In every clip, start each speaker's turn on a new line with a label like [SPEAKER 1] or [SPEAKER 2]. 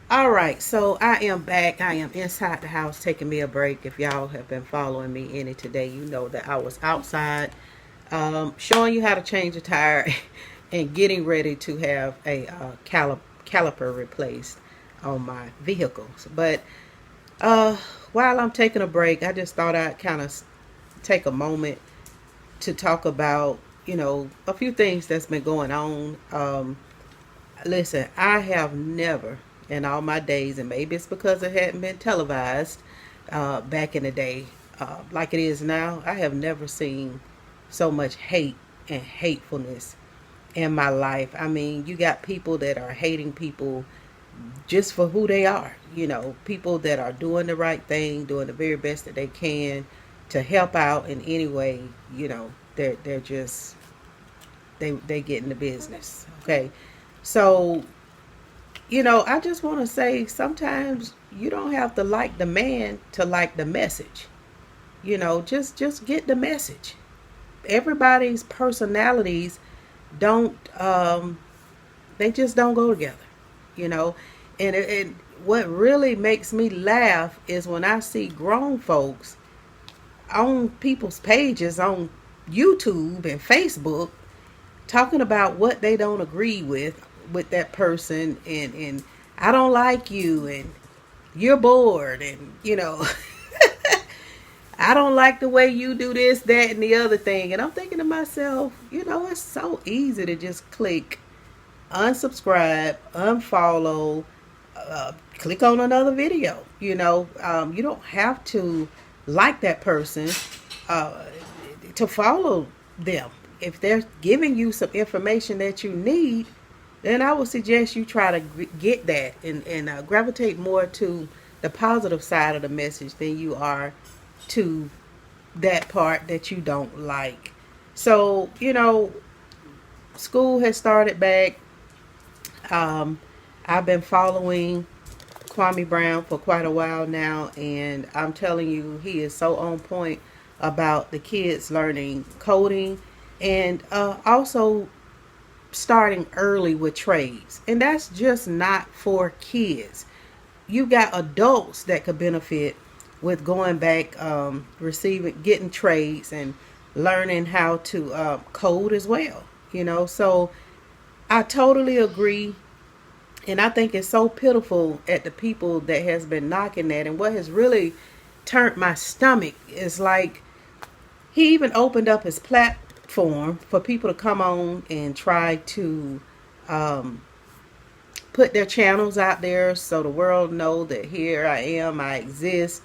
[SPEAKER 1] All right, so I am back. I am inside the house taking me a break. If y'all have been following me any today, you know that I was outside showing you how to change a tire and getting ready to have a caliper replaced on my vehicles. But uh, while I'm taking a break, I just thought I'd kind of take a moment to talk about, a few things that's been going on. Listen, I have never in all my days, and maybe it's because it hadn't been televised back in the day like it is now, I have never seen so much hate and hatefulness in my life. I mean, you got people that are hating people just for who they are. People that are doing the right thing, doing the very best that they can to help out in any way. They're just they get in the business. Okay, so I just want to say sometimes you don't have to like the man to like the message. Just get the message. Everybody's personalities don't they just don't go together. You know, and what really makes me laugh is when I see grown folks on people's pages on YouTube and Facebook talking about what they don't agree with that person, and I don't like you, and you're bored, and I don't like the way you do this, that, and the other thing. And I'm thinking to myself, it's so easy to just click unsubscribe, unfollow, click on another video. You don't have to like that person uh, to follow them. If they're giving you some information that you need, then I would suggest you try to get that and gravitate more to the positive side of the message than you are to that part that you don't like. So, school has started back. Um, I've been following Kwame Brown for quite a while now, and I'm telling you, he is so on point about the kids learning coding and also starting early with trades. And that's just not for kids. You got adults that could benefit with going back, getting trades and learning how to code as well. So I totally agree. And I think it's so pitiful at the people that has been knocking that. And what has really turned my stomach is like he even opened up his platform for people to come on and try to um, put their channels out there so the world know that here I am, I exist.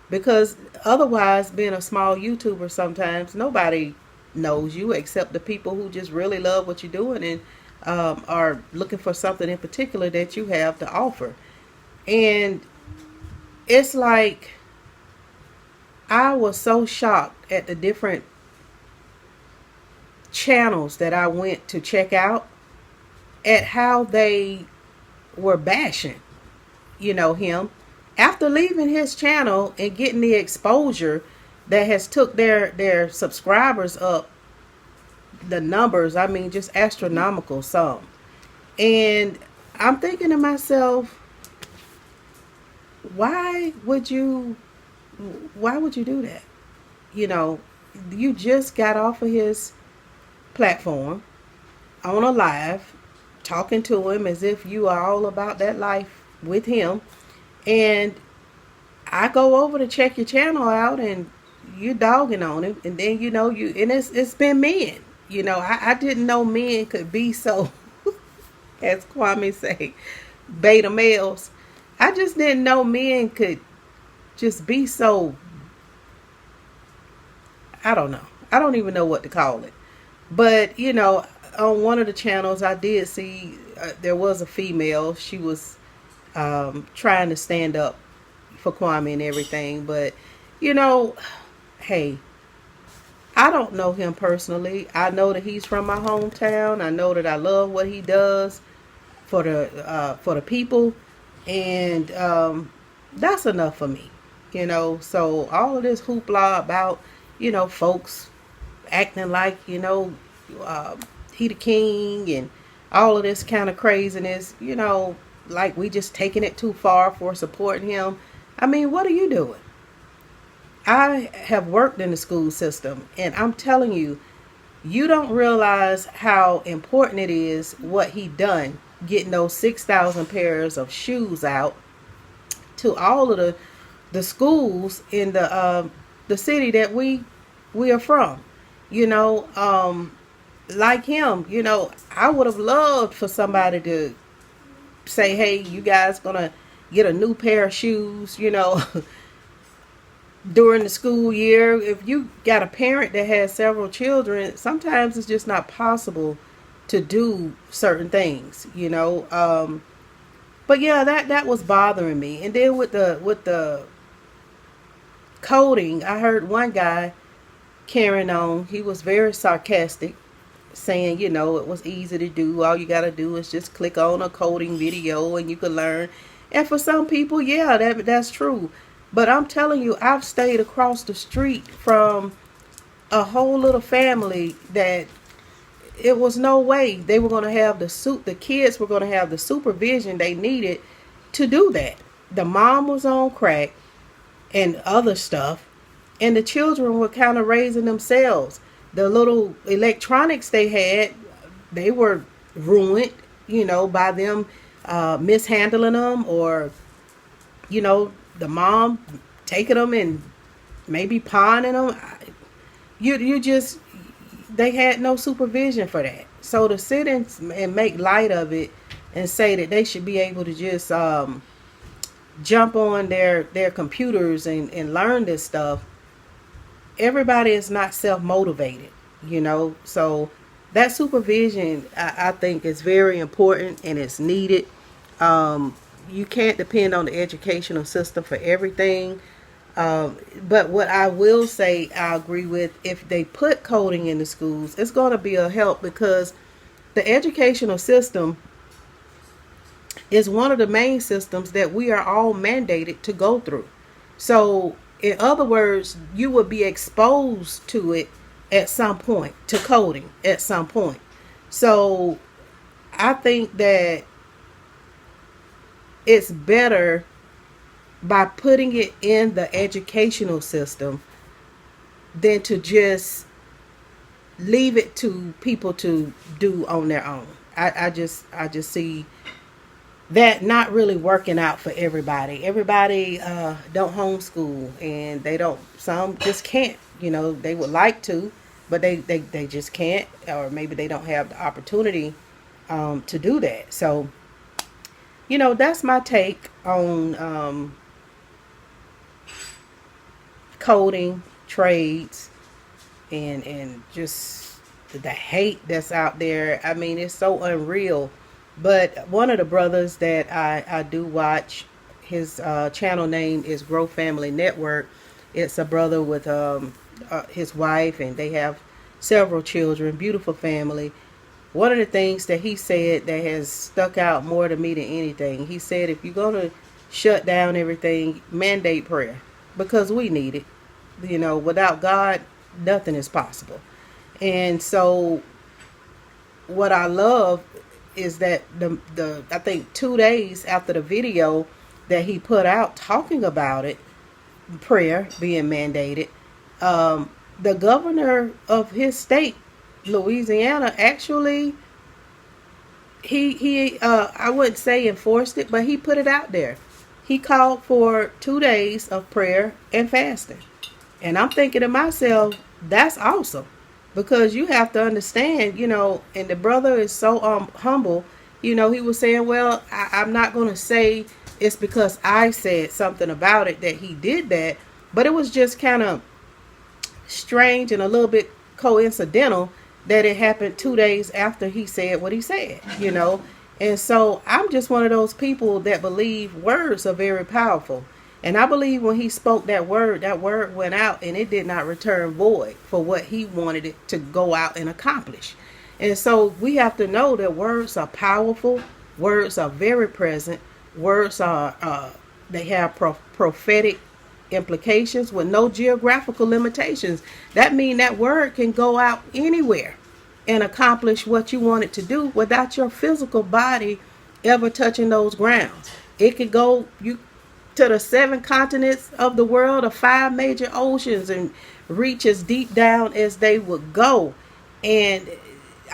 [SPEAKER 1] Because otherwise, being a small YouTuber, sometimes nobody knows you except the people who just really love what you're doing and are looking for something in particular that you have to offer. And it's like I was so shocked at the different channels that I went to check out at how they were bashing, him after leaving his channel and getting the exposure that has took their subscribers up, the numbers, I mean, just astronomical some. And I'm thinking to myself, why would you why would you do that? You know, you just got off of his platform on a live talking to him as if you are all about that life with him, and I go over to check your channel out and you dogging on him, and then you and it's been men. I didn't know men could be so as Kwame say, beta males. I just didn't know men could just be so, I don't know. I don't even know what to call it. But, on one of the channels I did see there was a female. She was trying to stand up for Kwame and everything. But, you know, hey, I don't know him personally. I know that he's from my hometown. I know that I love what he does for the people. And that's enough for me. So all of this hoopla about, folks acting like, he the king and all of this kind of craziness, like we just taking it too far for supporting him. I mean, what are you doing? I have worked in the school system, and I'm telling you, you don't realize how important it is what he done getting those 6,000 pairs of shoes out to all of the schools in the city that we are from. You know, like him, you know, I would have loved for somebody to say, hey, you guys gonna get a new pair of shoes, you know, during the school year. If you got a parent that has several children, sometimes it's just not possible to do certain things, you know. But yeah, that was bothering me. And then with the coding, I heard one guy carrying on. He was very sarcastic, saying, you know, it was easy to do. All you got to do is just click on a coding video and you can learn. And for some people, yeah, that's true. But I'm telling you, I've stayed across the street from a whole little family that it was no way they were going to have the kids were going to have the supervision they needed to do that. The mom was on crack and other stuff, and the children were kind of raising themselves. The little electronics they had, they were ruined, you know, by them mishandling them, or, you know, the mom taking them and maybe pawning them. You just, they had no supervision for that. So to sit and make light of it and say that they should be able to just jump on their computers and learn this stuff, everybody is not self-motivated, you know. So that supervision, I think, is very important and it's needed. You can't depend on the educational system for everything. But what I will say, I agree with, if they put coding in the schools, it's going to be a help, because the educational system is one of the main systems that we are all mandated to go through. So in other words, you will be exposed to it at some point, to coding at some point. So I think that it's better by putting it in the educational system than to just leave it to people to do on their own. I just see that not really working out for everybody. Everybody don't homeschool, and they don't. Some just can't. You know, they would like to, but they just can't, or maybe they don't have the opportunity to do that. So, you know, that's my take on coding, trades, and just the hate that's out there. I mean, it's so unreal. But one of the brothers that I do watch, his channel name is Grow Family Network. It's a brother with his wife, and they have several children, beautiful family. One of the things that he said that has stuck out more to me than anything, he said, if you're going to shut down everything, mandate prayer, because we need it. You know, without God, nothing is possible. And so what I love is that the I think 2 days after the video that he put out talking about it, prayer being mandated, the governor of his state, Louisiana, actually he I wouldn't say enforced it, but he put it out there. He called for 2 days of prayer and fasting. And I'm thinking to myself, that's awesome. Because you have to understand, you know, and the brother is so humble. You know, he was saying, well, I'm not going to say it's because I said something about it that he did that. But it was just kind of strange and a little bit coincidental that it happened 2 days after he said what he said, you know. And so I'm just one of those people that believe words are very powerful. And I believe when he spoke that word went out, and it did not return void for what he wanted it to go out and accomplish. And so we have to know that words are powerful. Words are very present. Words are, they have prophetic implications with no geographical limitations. That means that word can go out anywhere and accomplish what you want it to do without your physical body ever touching those grounds. It could go you to the 7 continents of the world, or 5 major oceans, and reach as deep down as they would go. And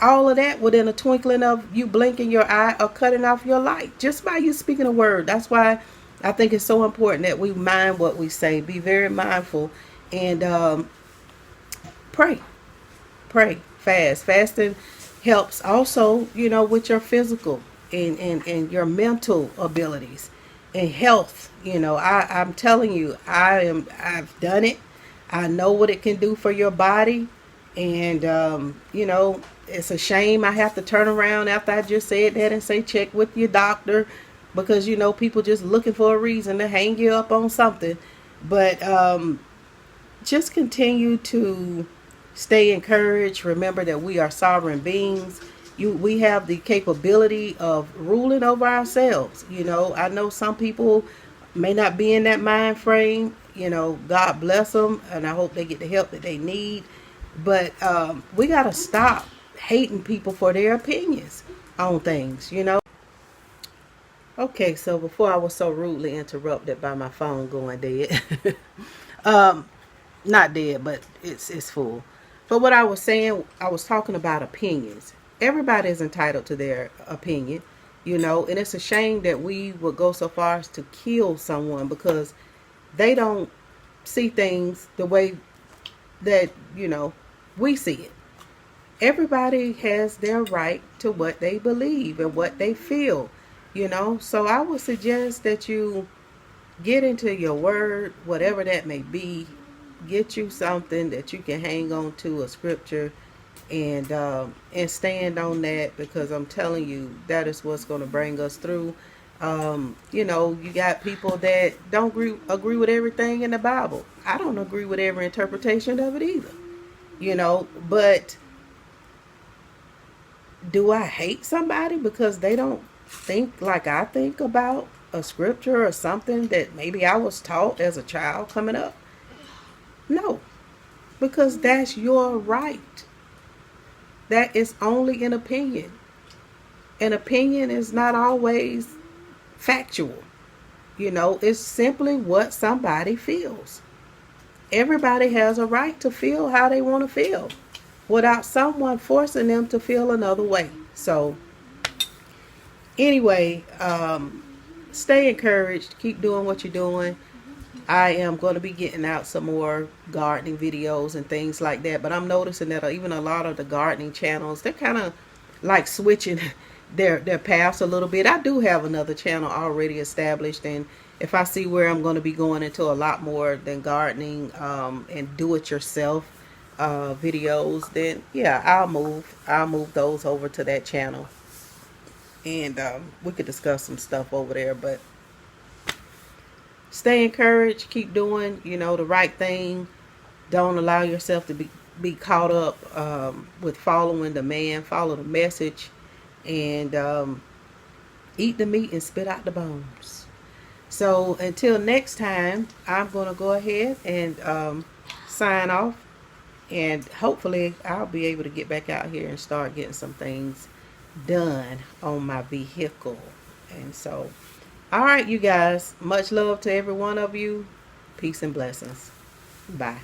[SPEAKER 1] all of that within a twinkling of you blinking your eye or cutting off your light just by you speaking a word. That's why I think it's so important that we mind what we say, be very mindful, and pray, fasting helps also, with your physical and your mental abilities and health. I'm telling you, I've done it. I know what it can do for your body. And it's a shame I have to turn around after I just said that and say check with your doctor, because people just looking for a reason to hang you up on something. But just continue to stay encouraged. Remember that we are sovereign beings. We have the capability of ruling over ourselves. I know some people may not be in that mind frame. God bless them, and I hope they get the help that they need. But we got to stop hating people for their opinions on things. Okay, so before I was so rudely interrupted by my phone going dead. Not dead, but it's full. But what I was saying, I was talking about opinions. Everybody is entitled to their opinion, and it's a shame that we would go so far as to kill someone because they don't see things the way that, we see it. Everybody has their right to what they believe and what they feel, So I would suggest that you get into your word, whatever that may be. Get you something that you can hang on to, a scripture, and stand on that, because I'm telling you, that is what's going to bring us through. You got people that don't agree with everything in the Bible. I don't agree with every interpretation of it either, but do I hate somebody because they don't think like I think about a scripture or something that maybe I was taught as a child coming up? No, because that's your right. That is only an opinion. An opinion is not always factual. It's simply what somebody feels. Everybody has a right to feel how they want to feel without someone forcing them to feel another way. So, anyway, stay encouraged. Keep doing what you're doing. I am going to be getting out some more gardening videos and things like that. But I'm noticing that even a lot of the gardening channels, they're kind of like switching their paths a little bit. I do have another channel already established, and if I see where I'm going to be going into a lot more than gardening and do-it-yourself videos, then yeah, I'll move those over to that channel, and we could discuss some stuff over there. But stay encouraged. Keep doing, the right thing. Don't allow yourself to be caught up with following the man. Follow the message, and eat the meat and spit out the bones. So until next time, I'm going to go ahead and sign off. And hopefully I'll be able to get back out here and start getting some things done on my vehicle. And so, all right, you guys, much love to every one of you. Peace and blessings. Bye.